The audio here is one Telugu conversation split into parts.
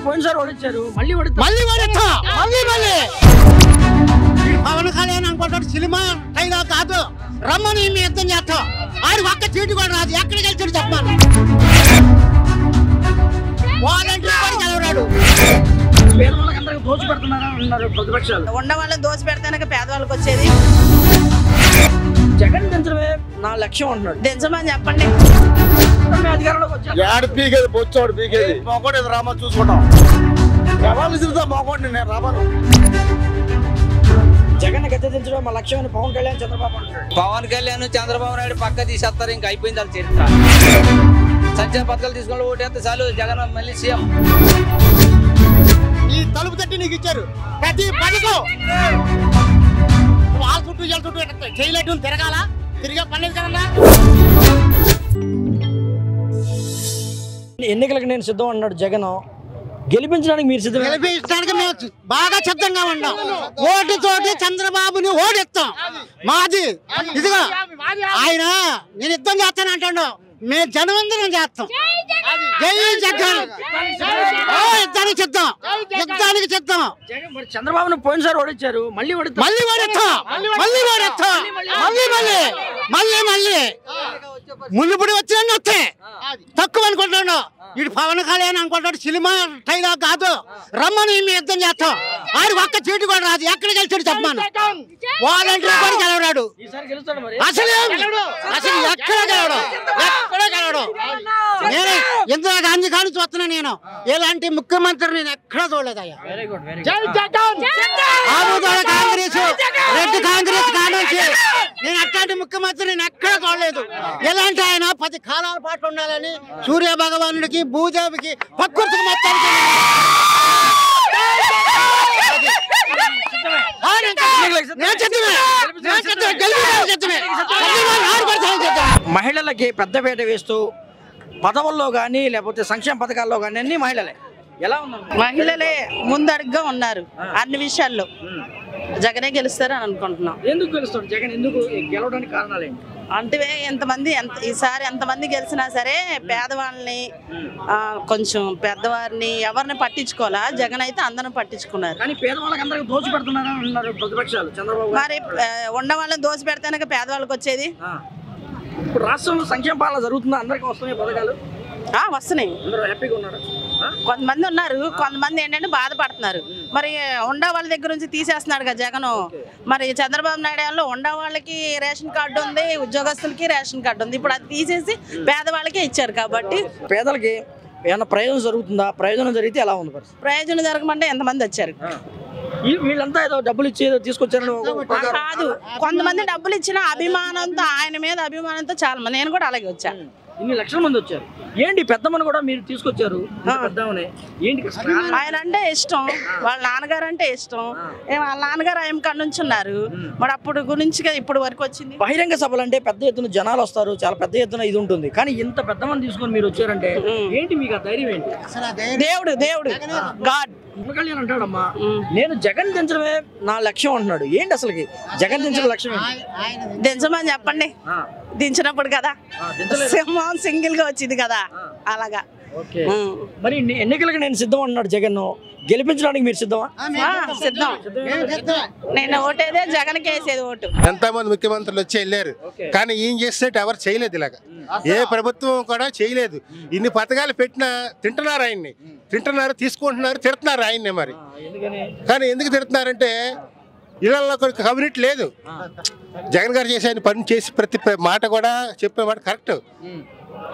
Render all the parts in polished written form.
పోయినసారి ఓడించారు, మళ్ళీ పవన్ కళ్యాణ్ అనుకుంటాడు సినిమా టైలో కాదు, రమ్మని మీ యుద్ధం చేస్తాం. ఆడు ఒక్క చీటు కూడా రాదు, ఎక్కడికి వెళ్తాడు చెప్పాను. వాలంటీర్ గెలవరాడు. పేదవాళ్ళకందరికి దోచి పెడుతున్నారా అన్నారు ప్రతిపక్షాలు. ఉన్న వాళ్ళని దోచి పెడితేనే పేదవాళ్ళకి వచ్చేది. జగన్ దించడమే నా లక్ష్యం అంటున్నాడు. దించమని చెప్పండి. అధికారంలోకి వచ్చారు. ఏడు పీకేది బొచ్చాడు పీకేది మొగోడు రామా చూసుకుంటాం. ఎవరు చూద్దాం మొగోడిని నేను రామాను. జగన్ గద్దె దించడం మా లక్ష్యం అని పవన్ కళ్యాణ్ చంద్రబాబు అంటారు. పవన్ కళ్యాణ్ చంద్రబాబు నాయుడు పక్క తీసేస్తారు, ఇంకా అయిపోయింది వాళ్ళ చరిత్ర. సంక్షేమ పథకాలు తీసుకుని ఓటేస్తే చాలు, జగన్ మళ్ళీ సీఎం. ఈ తలుపు తట్టి నీకు ఇచ్చారు ప్రతి పథకం. వాళ్ళ చుట్టూ వీళ్ళ చుట్టూ చేయలేటు తిరగాల, తిరిగే పని కదన్నా. ఎన్నికలకు నేను సిద్ధం అన్నాడు జగన్. గెలిపించడానికి మీరు సిద్ధం? గెలిపించడానికి మేము బాగా సిద్ధంగా ఉన్నాం. ఓటు తోటి చంద్రబాబుని ఓడిస్తాం. మాది ఇదిగో ఆయన నేను యుద్ధం చేస్తాను అంటాడు, మేము జనవందనం చేస్తాం. జై జగన్. యుద్ధానికి సిద్ధం, యుద్ధానికి సిద్ధం. చంద్రబాబును పోయినసారి ఓడించారు, మళ్ళీ ఓడిస్తాం. మునుపుడు వచ్చిన వస్తే తక్కువ అనుకుంటాడు. ఇటు పవన్ కళ్యాణ్ అనుకుంటాడు సినిమా టైలో కాదు, రమ్మని మీ యుద్ధం చేస్తాం. ఆడు ఒక్క చీటు కూడా రాదు, ఎక్కడికి వెళ్తాడు చెప్పాను. వాలంటీర్ కూడా గెలవరాడు. అసలు ఎక్కడ గెలవడు. నేను ఇందిరా గాంధీ కానీ చూస్తున్నా. నేను ఎలాంటి ముఖ్యమంత్రి నేను ఎక్కడా చూడలేదయ్యా. కాంగ్రెస్ రెడ్ కాంగ్రెస్ కానుంచి నేను అట్లాంటి ముఖ్యమంత్రి నేను ఎక్కడా చూడలేదు. ఎలాంటి ఆయన 10 కాలాల పాటు ఉండాలని సూర్య భగవానుడికి భూదేవికి ప్రకృతికి మొత్తానికి మహిళలకి పెద్దపేట వేస్తూ పదవుల్లో కానీ లేకపోతే సంక్షేమ పథకాల్లో కానీ అన్ని మహిళలే. ఎలా ఉన్నారు? మహిళలే ముందడుగుగా ఉన్నారు అన్ని విషయాల్లో. జగనే గెలుస్తారు అని అనుకుంటున్నాం. ఎందుకు గెలుస్తాడు జగన్? ఎందుకు గెలవడానికి కారణాలు ఏంటి? అంటే ఈసారి ఎంతమంది గెలిచినా సరే పేదవాళ్ళని కొంచెం పెద్దవారిని ఎవరిని పట్టించుకోవాలా. జగన్ అయితే అందరిని పట్టించుకున్నారు. కానీ పేదవాళ్ళకందరికి దోచి పెడుతున్నారా అన్నారు ప్రతిపక్షాలు. చంద్రబాబు మరి ఉన్న వాళ్ళని దోచి పెడితేనే పేదవాళ్ళకి వచ్చేది. ఇప్పుడు రాష్ట్రంలో సంక్షేమ పాలన జరుగుతుందా? అందరికీ వస్తున్నాయి పథకాలు? వస్తున్నాయి. హ్యాపీగా ఉన్నారు. కొంతమంది ఉన్నారు, కొంతమంది ఏంటంటే బాధపడుతున్నారు. మరి ఉండా వాళ్ళ దగ్గర నుంచి తీసేస్తున్నాడు కదా జగన్. మరి చంద్రబాబు నాయుడు ఉండా వాళ్ళకి రేషన్ కార్డు ఉంది, ఉద్యోగస్తులకి రేషన్ కార్డు ఉంది. ఇప్పుడు అది తీసేసి పేదవాళ్ళకే ఇచ్చారు. కాబట్టి పేదలకి ఏమైనా ప్రయోజనం జరుగుతుందా? ప్రయోజనం జరిగితే ఎలా ఉంది? ప్రయోజనం జరగమంటే ఎంతమంది వచ్చారు? వీళ్ళంతా ఏదో డబ్బులు ఇచ్చి ఏదో తీసుకొచ్చారని కాదు. కొంతమంది డబ్బులు ఇచ్చిన అభిమానంతో, ఆయన మీద అభిమానంతో చాలా మంది, నేను కూడా అలాగే వచ్చాను. ఇన్ని లక్షల మంది వచ్చారు. ఏంటి పెద్దమ్మని కూడా మీరు తీసుకొచ్చారు? ఏంటి ఆయన అంటే ఇష్టం, వాళ్ళ నాన్నగారు అంటే ఇష్టం. వాళ్ళ నాన్నగారు ఆయన కాడ నుంచి ఉన్నారు. మరి అప్పుడు గురించి ఇప్పుడు వరకు వచ్చింది. బహిరంగ సభలు అంటే పెద్ద ఎత్తున జనాలు వస్తారు, చాలా పెద్ద ఎత్తున ఇది ఉంటుంది. కానీ ఇంత పెద్ద మంది తీసుకొని మీరు వచ్చారంటే ఏంటి మీకు ఆ ధైర్యం ఏంటి? దేవుడు గాడ్. పవన్ కళ్యాణ్ అంటాడమ్మా, నేను జగన్ దించడమే నా లక్ష్యం అంటున్నాడు. ఏంటి అసలుకి జగన్ దించడం లక్ష్యం? దించమని చెప్పండి. దించినప్పుడు కదా సింహం సింగిల్ గా వచ్చింది కదా, అలాగా. మరి ఎన్నికలకు నేను సిద్ధం అన్నాడు జగన్. గెలిపించడానికి మీరు సిద్ధమా? సిద్ధం. నేను ఓటేదే జగన్ కేసేది ఓటు. ఎంతమంది ముఖ్యమంత్రులు వచ్చి వెళ్ళారు, కానీ ఏం చేసినట్టు ఎవరు చేయలేదు. ఇలాగా ఏ ప్రభుత్వం కూడా చేయలేదు. ఇన్ని పథకాలు పెట్టినా తింటున్నారు, ఆయన్ని తింటున్నారు, తీసుకుంటున్నారు, తిడుతున్నారు ఆయన్నే. మరి కానీ ఎందుకు తిడుతున్నారంటే ఇళ్లలో కమ్యూనిటీ లేదు. జగన్ గారు చేసే పని చేసి ప్రతి మాట కూడా చెప్పే మాట కరెక్ట్.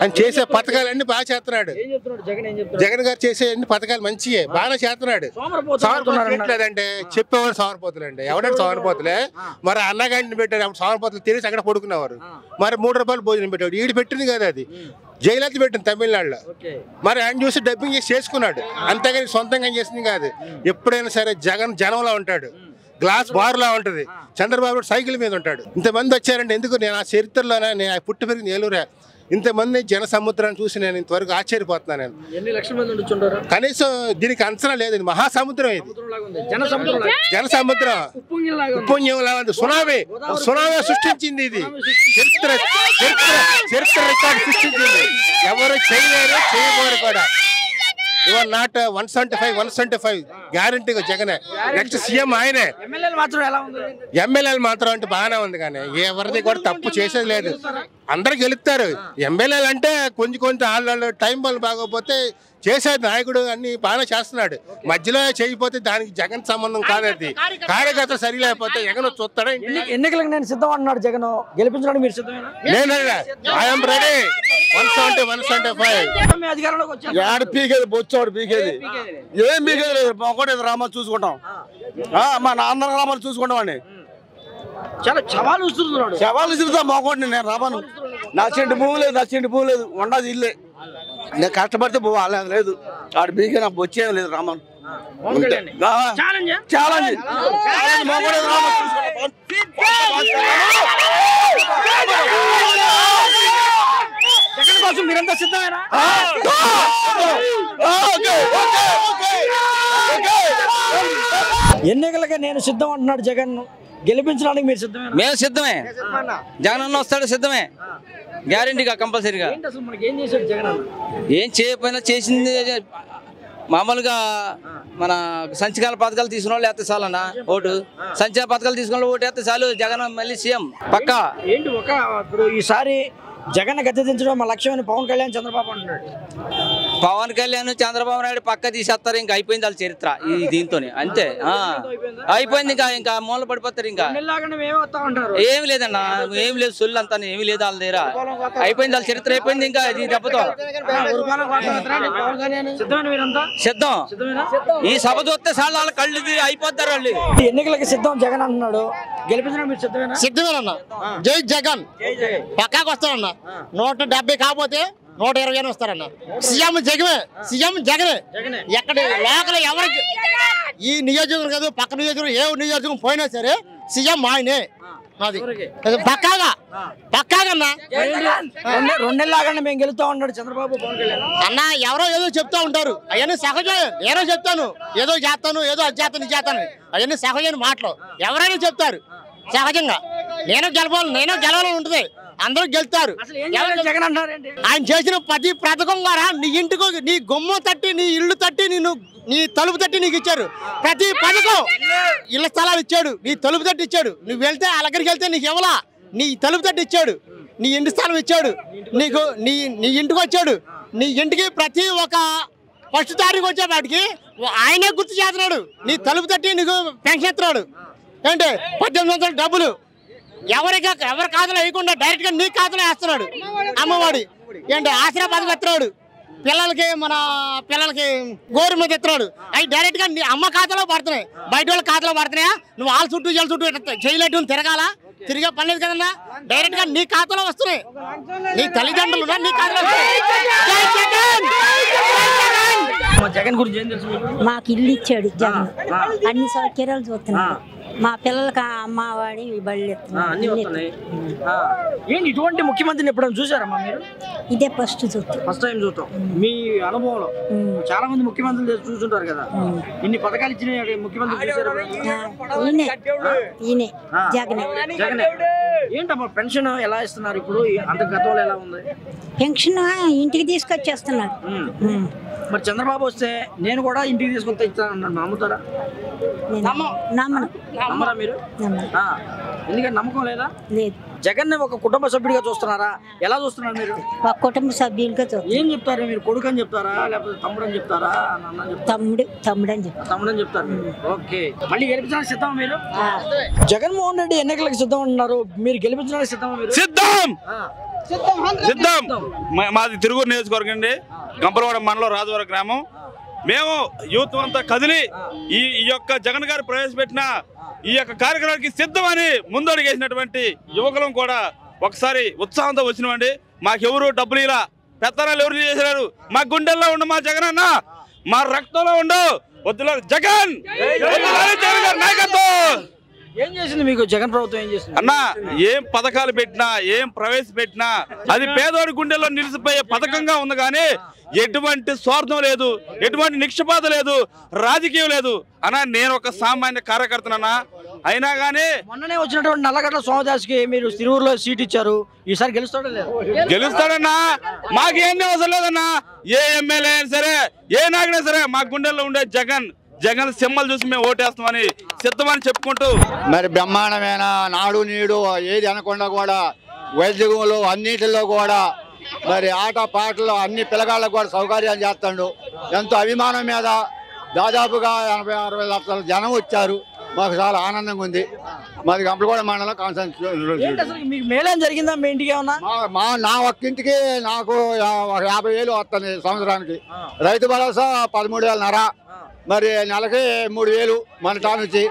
ఆయన చేసే పథకాలన్నీ బాగా చేస్తున్నాడు. జగన్ గారు చేసే అన్ని పథకాలు మంచియే, బాగా చేస్తున్నాడు. సోమరిపోతులేదంటే చెప్పేవారు సోమరిపోతులండి. ఎవడంటే సోమరిపోతులే. మరి అన్నగాడిని పెట్టారు, అప్పుడు సోమరిపోతులు తెలిసి అక్కడ పడుకునేవారు. మరి 3 రూపాయలు భోజనం పెట్టాడు. ఈడు పెట్టింది కదా, అది జయలలిత పెట్టింది తమిళనాడులో. మరి ఆయన చూసి డబ్బింగ్ చేసి చేసుకున్నాడు, అంతేగాని సొంతంగా చేసింది కాదు. ఎప్పుడైనా సరే జగన్ జనంలో ఉంటాడు, గ్లాస్ బార్లా ఉంటుంది. చంద్రబాబు సైకిల్ మీద ఉంటాడు. ఇంతమంది వచ్చారంటే ఎందుకు? నేను ఆ చరిత్రలోనే, నేను పుట్టి పెరిగింది ఏలూరే. ఇంతమంది జన సముద్రాన్ని చూసి నేను ఇంతవరకు ఆశ్చర్యపోతున్నాను. నేను ఎన్ని లక్షల మంది ఉండుంటారు? కనీసం దీనికి అంచనా లేదు. మహాసముద్రం ఇది, జన సముద్రం, ఉప్పుణ్యంలా ఉంది. సునామీ సృష్టించింది ఇది. చరిత్ర రికార్డు సృష్టించింది. ఎవరు చేయలేరు, చేయబోరు కూడా. ఇవాళ నాట్ 175 గ్యారంటీగా జగనే. నెక్స్ట్ సీఎం ఆయనే. ఎమ్మెల్యేలు మాత్రం ఎలా ఉంది? ఎమ్మెల్యేలు మాత్రం అంటే బాగానే ఉంది, కానీ ఎవరిది కూడా తప్పు చేసేది లేదు. అందరు గెలుస్తారు. ఎమ్మెల్యేలు అంటే కొంచెం వాళ్ళు టైం వల్ల బాగోపోతే చేసేది నాయకుడు అన్ని బాగానే చేస్తున్నాడు. మధ్యలో చేయకపోతే దానికి జగన్ సంబంధం కాదది. కార్యకర్త సరి లేకపోతే జగన్ చూస్తాడా? ఎన్నికలకు నేను సిద్ధం అన్నాడు జగన్. గెలిపించడానికి మీరు సిద్ధమేనా? నేను ఐఎమ్ రెడీ. 175 అధికారంలోకి వచ్చారు. ఏడు పీకేది బొచ్చాడు పీకేది ఏం పీకేది లేదు. ఒకటి రామాలు చూసుకుంటాం, మా నాన్న రామాలు చూసుకుంటాం అండి. చాలా సవాలు ఇస్తున్నాడు. సవాళ్ళు ఇస్తుందా మొగోడిని నేను రామాను. నా చెండు భూమి లేదు ఉండదు ఇల్లే. నేను కష్టపడితే పోవాలి లేదు. ఆడు పీకే నాకు వచ్చేది లేదు రామాను. ఛాలెంజ్ మొగోడు రామాలు చూసుకుంటాం. జగన్ కోసం మీరంతా సిద్ధమేనా? ఎన్నికలకి నేను సిద్ధం అంటున్నాడు జగన్. గెలిపించడానికి మీరు సిద్ధమేనా? మేము సిద్ధమే. జగన్ అన్న వస్తాడు సిద్ధమే, గ్యారంటీగా కంపల్సరీగా. అసలు మనకి ఏం చేశాడు జగన్ అన్న? ఏం చేయకపోయినా చేసింది మామూలుగా మన సంచకాల పథకాలు తీసుకున్న వాళ్ళు వేస్తే చాలన్నా ఓటు. సంచకాల పథకాలు తీసుకున్న ఓటు వేస్తే చాలు, జగన్ మళ్ళీ సీఎం పక్కా. ఏంటి ఇప్పుడు ఈసారి జగన్ గద్దె దించడం మా లక్ష్యం అని పవన్ కళ్యాణ్ చంద్రబాబు అంటున్నాడు. పవన్ కళ్యాణ్ చంద్రబాబు నాయుడు పక్క తీసేస్తారు. ఇంకా అయిపోయింది వాళ్ళ చరిత్ర ఈ దీంతోనే, అంతే. అయిపోయింది, ఇంకా మూల పడిపోతారు. ఇంకా ఏమి లేదన్నా, ఏమి లేదు, సొల్లు అంతా ఏమి లేదు వాళ్ళ దగ్గర. అయిపోయింది వాళ్ళ చరిత్ర, అయిపోయింది. ఇంకా ఇది దెబ్బతో సిద్ధం. ఈ సభ చూస్తే చాలా వాళ్ళ కళ్ళు అయిపోతారు వాళ్ళు. ఎన్నికలకి సిద్ధం జగన్ అంటున్నాడు. గెలిపించడం మీరు సిద్ధమేనా? సిద్ధమేనన్నా. జై జగన్ పక్కాకి వస్తారన్నా. 170 కాకపోతే 120 వస్తారన్న. సీఎం జగనే. ఎక్కడ లోకల్ ఎవరికి ఈ నియోజకవర్గం కాదు, పక్క నియోజకవర్గం ఏ నియోజకవర్గం పోయినా సరే సీఎం ఆయనే. అది పక్కాగన్నా. 2 నెలలాగానే మేము గెలుస్తా ఉన్నాడు చంద్రబాబు పవన్ కళ్యాణ్ అన్న. ఎవరో ఏదో చెప్తా ఉంటారు, అవన్నీ సహజం. ఏదో చెప్తాను, ఏదో చేస్తాను, ఏదో అది చేస్తాను, చేస్తాను, అవన్నీ సహజమైన మాటలు. ఎవరైనా చెప్తారు సహజంగా. నేను గెలవాలని ఉంటుంది. అందరూ గెలుస్తారు. ఆయన చేసిన ప్రతి పథకం ద్వారా నీ ఇంటికి, నీ గుమ్మ తట్టి, నీ ఇల్లు తట్టి, నీ తలుపు తట్టి నీకు ఇచ్చారు. ప్రతి పథకం ఇళ్ల స్థలాలు ఇచ్చాడు, నీ తలుపు తట్టి ఇచ్చాడు. నువ్వు వెళ్తే వాళ్ళ దగ్గరికి వెళ్తే నీకు ఇవ్వలా, నీ తలుపు తట్టి ఇచ్చాడు, నీ ఇంటి స్థలం ఇచ్చాడు, నీకు నీ ఇంటికి వచ్చాడు. నీ ఇంటికి ప్రతి ఒక్క 1st తారీఖు వచ్చేపాటికి ఆయనే గుర్తు చేస్తున్నాడు. నీ తలుపు తట్టి నీకు పెన్షన్ ఇస్తున్నాడు. ఏంటి 1800 డబ్బులు ఎవరి ఖాతాలో వేయకుండా డైరెక్ట్ గా నీ ఖాతాలో వేస్తున్నాడు. అమ్మవాడి ఏంటి ఆశ్రయ పథకం ఎత్తున్నాడు. పిల్లలకి గోరు మీద ఎత్తున్నాడు. అవి డైరెక్ట్ గా నీ అమ్మ ఖాతాలో పడుతున్నాయి, బయట వాళ్ళ ఖాతాలో పడుతున్నాయా? నువ్వు వాళ్ళ చుట్టూ జల చుట్టూ చేయలేటు తిరగాల, తిరిగే పని లేదు కదన్నా. డైరెక్ట్ గా నీ ఖాతాలో వస్తున్నాయి. నీ తల్లిదండ్రులు నీ ఖాతాలో. జగన్ గురించి ఏం తెలుసు? మాకు ఇల్లు ఇచ్చాడు జగన్, అన్ని సౌకర్యాలు చూస్తున్నాడు. మా పిల్లలకి అమ్మవాడి బళ్ళు ఏంటి ఇటువంటి ముఖ్యమంత్రిని ఎప్పుడైనా చూసారమ్మా మీరు? ఇదే ఫస్ట్ టైం చూస్తాం. మీ అనుభవంలో చాలా మంది ముఖ్యమంత్రులు చూస్తుంటారు కదా, ఇన్ని పథకాలు ఇచ్చిన ముఖ్యమంత్రి ఈయనే జగనే. ఏంటమ్మా పెన్షన్ ఎలా ఇస్తున్నారు ఇప్పుడు? అంత గతంలో ఎలా ఉంది పెన్షన్? ఇంటికి తీసుకొచ్చేస్తున్నారు. మరి చంద్రబాబు వస్తే నేను కూడా ఇంటికి తీసుకొస్తా ఇస్తాను నమ్ముతారా? నమ్మరా మీరు? ఎందుకంటే నమ్మకం లేదా? లేదు. జగన్ ని ఒక కుటుంబ సభ్యుడిగా చూస్తున్నారా? ఎలా చూస్తున్నారు మీరు? ఒక కుటుంబ సభ్యులుగా చూస్తారు. ఏం చెప్తారు మీరు? కొడుకు అని చెప్తారా, లేకపోతే తమ్ముడు అని చెప్తారా? తమ్ముడు అని చెప్తారు. ఓకే, మళ్ళీ గెలిపించడానికి సిద్ధమా మీరు? జగన్మోహన్ రెడ్డి ఎన్నికలకు సిద్ధం అంటున్నారు, మీరు గెలిపించడానికి సిద్ధమా మీరు? సిద్ధం. మాది తిరుగూరు నియోజకవర్గం అండి, గంపలవాడ మండలం రాజవరం గ్రామం. మేము యూత్ అంతా కదిలి ఈ యొక్క జగన్ గారు ప్రవేశపెట్టిన ఈ యొక్క కార్యక్రమానికి సిద్ధమని ముందడుగేసినటువంటి యువకులం కూడా ఒకసారి ఉత్సాహంతో వచ్చినవండి. మాకెవరు డబ్బులు ఇలా పెత్తనాలు ఎవరు చేశారు? మా గుండెల్లో ఉండు మా జగన్ అన్న, మా రక్తంలో ఉండు వద్దుల జగన్ నాయకత్వం. ఏం చేసింది మీకు జగన్ ప్రభుత్వం? ఏం చేసింది అన్నా? ఏం పథకాలు పెట్టినా, ఏం ప్రవేశపెట్టినా అది పేదవాడి గుండెల్లో నిలిచిపోయే పథకంగా ఉంది. కానీ ఎటువంటి స్వార్థం లేదు, ఎటువంటి నిక్షపాత లేదు, రాజకీయం లేదు. అన్నా నేను ఒక సామాన్య కార్యకర్తనన్నా. అయినా కానీ మొన్ననే వచ్చినటువంటి నల్లగడ్డ సోమదాస్కి మీరు తిరువురులో సీట్ ఇచ్చారు, ఈసారి గెలుస్తాడో లేదు? గెలుస్తాడన్నా, మాకేం అవసరం లేదన్నా. ఏ ఎమ్మెల్యే అయినా సరే, ఏ నాయకుడైనా సరే, మా గుండెల్లో ఉండే జగన్ సింబల్ చూసి మేము ఓటేస్తామని సిద్ధమని చెప్పుకుంటూ మరి బ్రహ్మాండమైన నాడు నీడు ఏది అనకుండా కూడా వైద్యంలో అన్నిటిలో కూడా మరి ఆట పాటలు అన్ని పిల్లగాళ్ళకు కూడా సౌకర్యాలు చేస్తాడు. ఎంతో అభిమానం మీద దాదాపుగా 80-60 లక్షల జనం వచ్చారు. మాకు చాలా ఆనందంగా ఉంది. మాది గంపలగూడ మండలం కాన్స్టిట్యూన్సీ. మీకు మేలేం జరిగిందా మీ ఇంటికి ఏమన్నా? నా ఒక్కింటికి నాకు 50,000 వస్తుంది సంవత్సరానికి. రైతు భరోసా 13,500, మరి నెలకి 3,000 మన టాన్ నుంచి.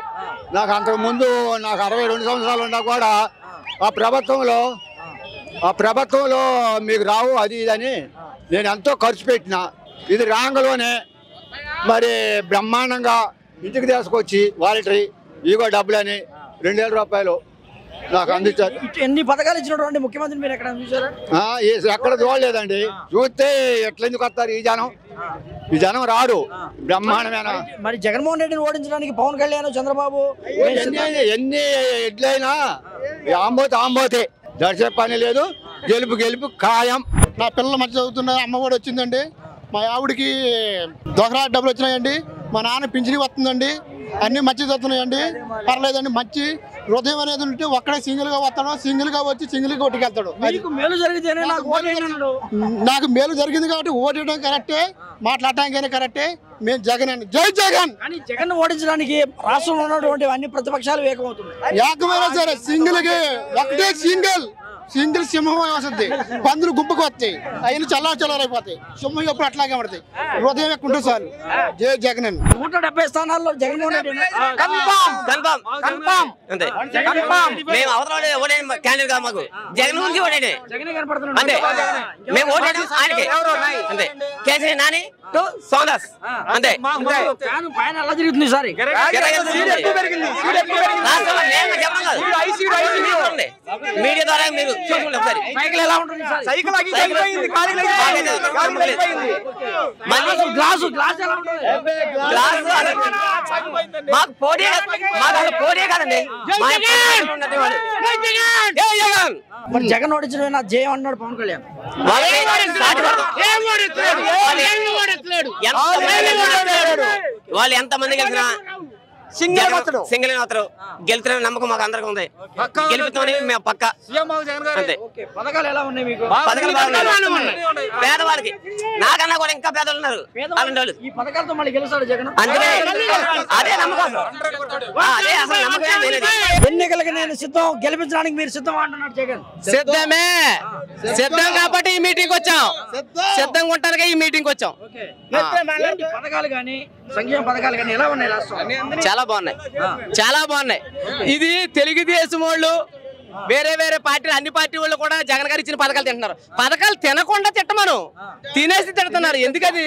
నాకు అంతకుముందు నాకు 62 సంవత్సరాలు ఉన్నా కూడా ఆ ప్రభుత్వంలో మీకు రావు అది ఇదని నేను ఎంతో ఖర్చు పెట్టిన. ఇది రాంగలోనే మరి బ్రహ్మాండంగా ఇంటికి తీసుకొచ్చి వాలంటరీ ఇగో డబ్బులని 2,000 రూపాయలు నాకు అందించారు. ఎన్ని పథకాలు ఇచ్చినటువంటి ముఖ్యమంత్రి మీరు ఎక్కడ చూసారా? ఎక్కడ చూడలేదండి. చూస్తే ఎట్లెందుకు వస్తారు ఈ జనం రాడు. బ్రహ్మాండమైన మరి జగన్మోహన్ రెడ్డిని ఓడించడానికి పవన్ కళ్యాణ్, చంద్రబాబు ఎన్ని ఎడ్లైనా ఆంబోతే దర్శే పని లేదు. గెలుపు ఖాయం. నా పిల్లల మధ్య చదువుతున్న అమ్మ కూడా వచ్చిందండి. మా ఆవిడికి దొంగరా డబ్బులు వచ్చినాయండి. మా నాన్న పింఛని వస్తుందండి. అన్ని మంచి చదువుతున్నాయండి. పర్లేదండి. మంచి హృదయం అనేది ఉంటే ఒక్కడే సింగిల్గా వస్తాడు, సింగిల్గా వచ్చి సింగిల్గా కొట్టుకెళ్తాడు. నాకు మేలు జరిగింది కాబట్టి ఓటేయడం కరెక్టే, మాట్లాడటానికైనా కరెక్టే. మేము జగన్ అండి, జై జగన్. కానీ జగన్ ఓడించడానికి రాష్ట్రంలో ఉన్నటువంటి అన్ని ప్రతిపక్షాలు ఏకమవుతున్నాయి. ఏకమైనా సరే సింగిల్కి ఒకటే సింగిల్ సింహం వస్తుంది. పందులు గుంపుకు వస్తాయి, అయిన చల్లారైపోతాయి. సింహం ఎప్పుడు అట్లాగే పడతాయి. హృదయం ఎక్కువ ఉంటుంది సార్. జై జగన్ అండి. 170 స్థానాల్లో జగన్మోహన్ రెడ్డి మేము అవతల క్యాండిడేట్ గా మాకు జగన్ గురించి ఓడేది అంతే. మేము ఓటేది ఆయనకి అంతే. కేసీఆర్ నాని టు సోమదాస్ అంతే. పైన ఎలా జరుగుతుంది సార్? మీడియా ద్వారా మీరు చూసుకోండి ఒకసారి. సైకిల్ ఎలా ఉంటుంది? గ్లాసు ఎలా ఉంటుంది? మాకు పోటీ కాదండి. మరి జగన్ ఓడించడం జయం అన్నాడు పవన్ కళ్యాణ్. వాళ్ళు ఎంత మంది కలిసినా సింగిల్ అవుతారు. గెలుతున్న నమ్మకం మాకు అందరికీ ఉంది. గెలుపుతామని మేము పక్క అంతే. పథకాలు ఎలా ఉన్నాయి మీకు? పథకాలు బాగున్నాయి. పేదవాళ్ళకి నాకన్నా కూడా ఇంకా పేదలు ఉన్నారు. ఈ పథకాలతో మళ్ళీ గెలుస్తాడు జగన్. అందుకే అదే నమ్మకం. అదే అసలు నమ్మకం. ఎన్నికలకి నేను సిద్ధం, గెలిపించడానికి మీరు సిద్ధం అంటున్నాడు జగన్. సిద్ధం కాబట్టి ఈ మీటింగ్ వచ్చాం. సిద్ధంగా ఉంటారుగా ఈ మీటింగ్ వచ్చాం. పథకాలు కానీ సంక్షేమ పథకాలు కానీ ఎలా ఉన్నాయి రాష్ట్రం? చాలా బాగున్నాయి. ఇది తెలుగుదేశం వాళ్ళు వేరే పార్టీలు అన్ని పార్టీ వాళ్ళు కూడా జగన్ గారు ఇచ్చిన పథకాలు తింటున్నారు. పథకాలు తినకుండా తిట్టమను, తినేసి తిడుతున్నారు. ఎందుకది?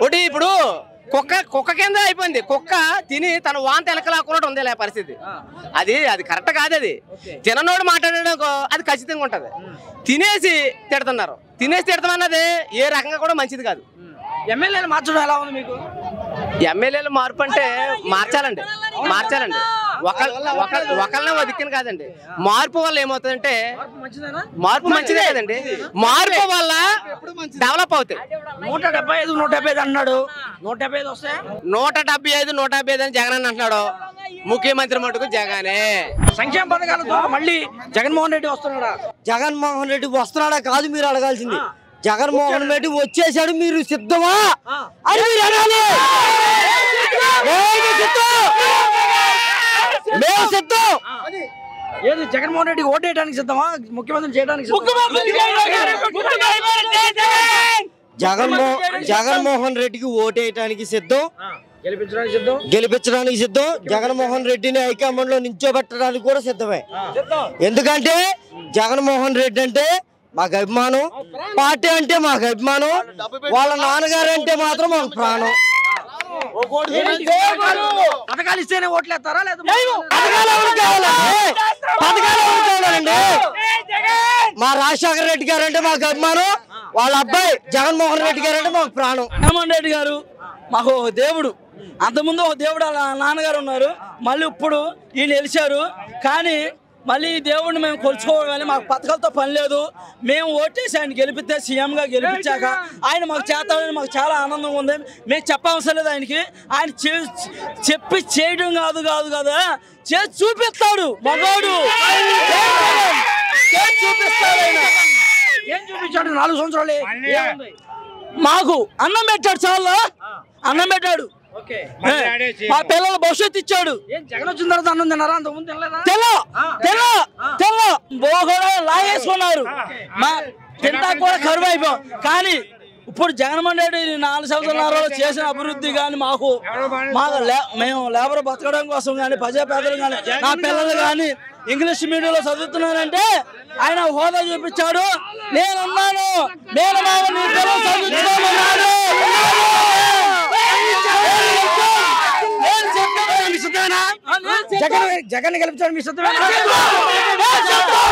ఒకటి ఇప్పుడు కుక్క కింద అయిపోయింది. కుక్క తిని తన వాంతి వెనకలాక్కున్నట్టు ఉంది పరిస్థితి. అది కరెక్ట్ కాదు. అది తిననోడు మాట్లాడడం అది ఖచ్చితంగా ఉంటది. తినేసి తిడుతున్నారు. తినేసి తిడతామన్నది ఏ రకంగా కూడా మంచిది కాదు. ఎమ్మెల్యేలు మార్చడం ఎలా ఉంది మీకు? ఎమ్మెల్యేలు మార్పు అంటే మార్చాలండి. ఒకళ్ళనే దిక్కుని కాదండి. మార్పు వల్ల ఏమవుతుందంటే మార్పు మంచిదే కదండి. మార్పు వల్ల డెవలప్ అవుతాయి. 175 అన్నాడు. 175 వస్తాయి. 175 అని జగన్ అని అంటున్నాడు. ముఖ్యమంత్రి మటుకు జగనే. సంక్షేమ పథకాలతో మళ్ళీ జగన్మోహన్ రెడ్డి వస్తున్నాడా? జగన్మోహన్ రెడ్డి వస్తున్నాడా కాదు మీరు అడగాల్సింది. జగన్మోహన్ రెడ్డి వచ్చేసాడు, మీరు సిద్ధమా అని మీరు అడగాలి. ఏది జగన్మోహన్ రెడ్డి ఓటేయడానికి సిద్ధమా, ముఖ్యమంత్రి చేయడానికి? జగన్మోహన్ రెడ్డికి ఓటేయడానికి సిద్ధం, గెలిపించడానికి సిద్ధం. జగన్మోహన్ రెడ్డిని హైకమాండ్ లో నిల్చోబెట్టడానికి కూడా సిద్ధమే. ఎందుకంటే జగన్మోహన్ రెడ్డి అంటే మాకు అభిమానం, పార్టీ అంటే మాకు అభిమానం, వాళ్ళ నాన్నగారు అంటే మాత్రం మాకు ప్రాణం. పథకాలు ఇస్తేనే ఓట్లేస్తారా? లేదా మా రాజశేఖర రెడ్డి గారు అంటే మాకు అభిమానం, వాళ్ళ అబ్బాయి జగన్మోహన్ రెడ్డి గారు అంటే మాకు ప్రాణం. జగన్మోహన్ రెడ్డి గారు మాకు దేవుడు, అంతకుముందు ఒక దేవుడు నాన్నగారు ఉన్నారు, మళ్ళీ ఇప్పుడు ఈయన గెలిచారు. కానీ మళ్ళీ ఈ దేవుడిని మేము కొలుచుకోవాలి, కానీ మాకు పథకాలతో పని లేదు. మేము ఓటేసి ఆయన గెలిపితే సీఎంగా గెలిపించాక ఆయన మాకు చేస్తాడని మాకు చాలా ఆనందంగా ఉంది. మేము చెప్పవసరం లేదు ఆయనకి. ఆయన చెప్పి చేయడం కాదు కదా, చేసి చూపిస్తాడు. మగోడు చేసి చూపిస్తాడు. ఆయన ఏం చూపించాడు? 4 సంవత్సరాలు మాకు అన్నం పెట్టాడు, చాలా అన్నం పెట్టాడు. మా పిల్లల భవిష్యత్తు ఇచ్చాడు. జగన్ వచ్చిన తర్వాత అన్నం తిన్నారా? అంతకుముందు తెల్ల కూడా లాగేసుకున్నారు. మా తింటా కూడా కరువు అయిపోయాం. కానీ ఇప్పుడు జగన్మోహన్ రెడ్డి 4 సంవత్సరాల చేసిన అభివృద్ధి కానీ మేము లేబర్ బతకడం కోసం కానీ, ప్రజాపేదలు కానీ, నా పిల్లలు కానీ ఇంగ్లీష్ మీడియంలో చదువుతున్నానంటే ఆయన హోదా చూపించాడు. నేనున్నాను, నేను చదువుతున్నాను. జగన్ గెలిపించాడు. మీ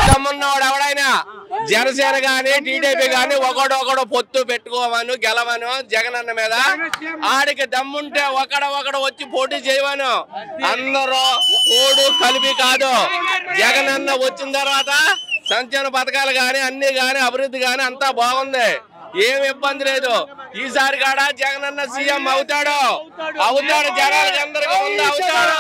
దమ్మున్నవాడు ఎవడైనా జనసేన గాని టీడీపీ గాని ఒకడొకడు పొత్తు పెట్టుకోమను, గెలవను జగన్ అన్న మీద. ఆడికి దమ్ముంటే ఒకడు వచ్చి పోటీ చేయవను. అందరూ ఓడు కలిపి కాదు. జగన్ అన్న వచ్చిన తర్వాత సంక్షేమ పథకాలు గాని అన్ని గాని అభివృద్ధి గాని అంతా బాగుంది, ఏం ఇబ్బంది లేదు. ఈసారి కాడ జగన్ అన్న సీఎం అవుతాడు. జనాలకి అందరికీ అవుతాడు.